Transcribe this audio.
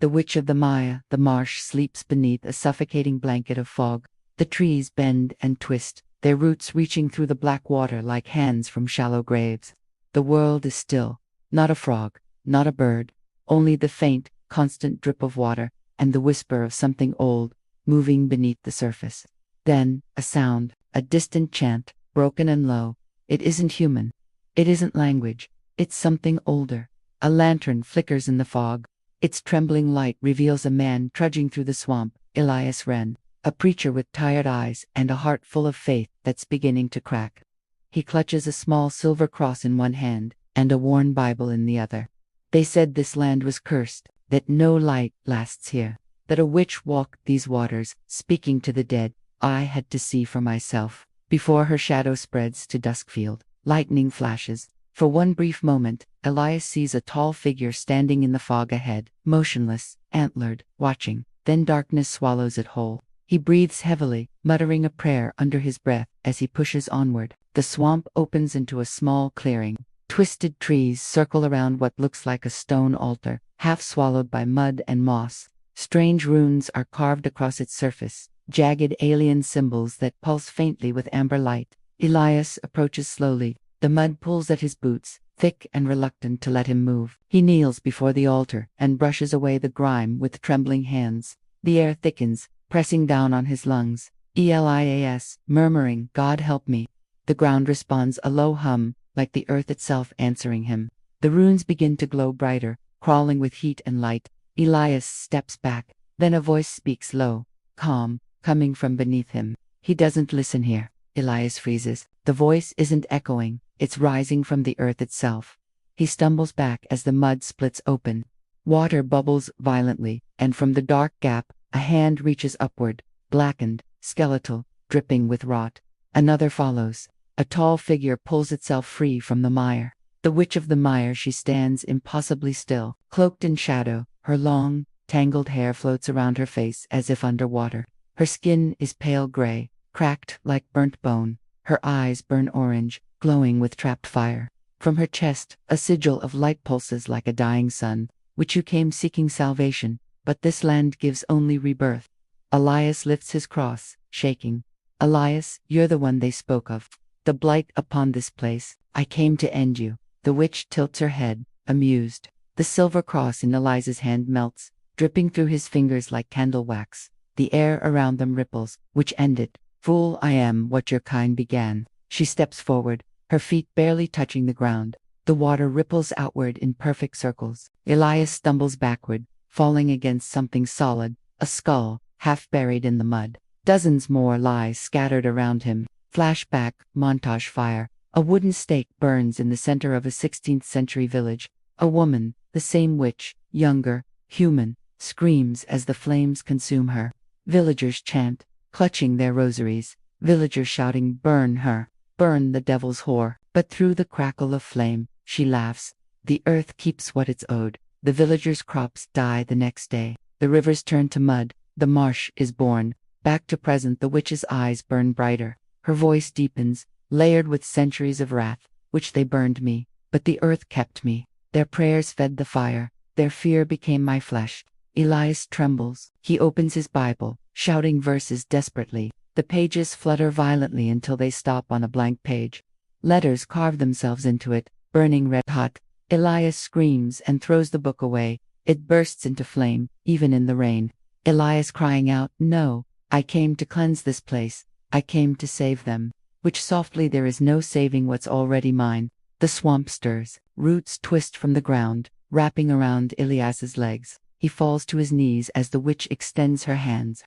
The witch of the Maya, the marsh, sleeps beneath a suffocating blanket of fog. The trees bend and twist, their roots reaching through the black water like hands from shallow graves. The world is still. Not a frog, not a bird, only the faint, constant drip of water, and the whisper of something old, moving beneath the surface. Then, a sound, a distant chant, broken and low. It isn't human. It isn't language. It's something older. A lantern flickers in the fog. Its trembling light reveals a man trudging through the swamp, Elias Wren, a preacher with tired eyes and a heart full of faith that's beginning to crack. He clutches a small silver cross in one hand and a worn Bible in the other. They said this land was cursed, that no light lasts here, that a witch walked these waters, speaking to the dead. I had to see for myself. Before her shadow spreads to Duskfield, lightning flashes. For one brief moment, Elias sees a tall figure standing in the fog ahead, motionless, antlered, watching. Then darkness swallows it whole. He breathes heavily, muttering a prayer under his breath as he pushes onward. The swamp opens into a small clearing. Twisted trees circle around what looks like a stone altar, half swallowed by mud and moss. Strange runes are carved across its surface, jagged alien symbols that pulse faintly with amber light. Elias approaches slowly. The mud pulls at his boots, thick and reluctant to let him move. He kneels before the altar and brushes away the grime with trembling hands. The air thickens, pressing down on his lungs. Elias, murmuring, "God help me." The ground responds a low hum, like the earth itself answering him. The runes begin to glow brighter, crawling with heat and light. Elias steps back. Then a voice speaks low, calm, coming from beneath him. He doesn't listen here. Elias freezes. The voice isn't echoing. It's rising from the earth itself. He stumbles back as the mud splits open. Water bubbles violently, and from the dark gap, a hand reaches upward, blackened, skeletal, dripping with rot. Another follows. A tall figure pulls itself free from the mire. The witch of the mire, she stands impossibly still, cloaked in shadow. Her long, tangled hair floats around her face as if underwater. Her skin is pale gray, cracked like burnt bone. Her eyes burn orange, glowing with trapped fire. From her chest, a sigil of light pulses like a dying sun. "Which you came seeking salvation, but this land gives only rebirth." Elias lifts his cross, shaking. "Elias, you're the one they spoke of. The blight upon this place. I came to end you." The witch tilts her head, amused. The silver cross in Elias's hand melts, dripping through his fingers like candle wax. The air around them ripples. "Which ended. Fool, I am what your kind began." She steps forward, her feet barely touching the ground. The water ripples outward in perfect circles. Elias stumbles backward, falling against something solid, a skull, half buried in the mud. Dozens more lie scattered around him. Flashback, montage fire. A wooden stake burns in the center of a 16th century village. A woman, the same witch, younger, human, screams as the flames consume her. Villagers chant, clutching their rosaries. Villagers shouting, "Burn her! Burn the devil's whore!" But through the crackle of flame, she laughs. The earth keeps what it's owed. The villagers' crops die the next day. The rivers turn to mud. The marsh is born. Back to present, the witch's eyes burn brighter. Her voice deepens, layered with centuries of wrath. "Which they burned me, but the earth kept me. Their prayers fed the fire. Their fear became my flesh." Elias trembles. He opens his Bible, shouting verses desperately. The pages flutter violently until they stop on a blank page. Letters carve themselves into it, burning red hot. Elias screams and throws the book away. It bursts into flame, even in the rain. Elias crying out, "No, I came to cleanse this place. I came to save them." Which softly, "There is no saving what's already mine." The swamp stirs. Roots twist from the ground, wrapping around Elias's legs. He falls to his knees as the witch extends her hands,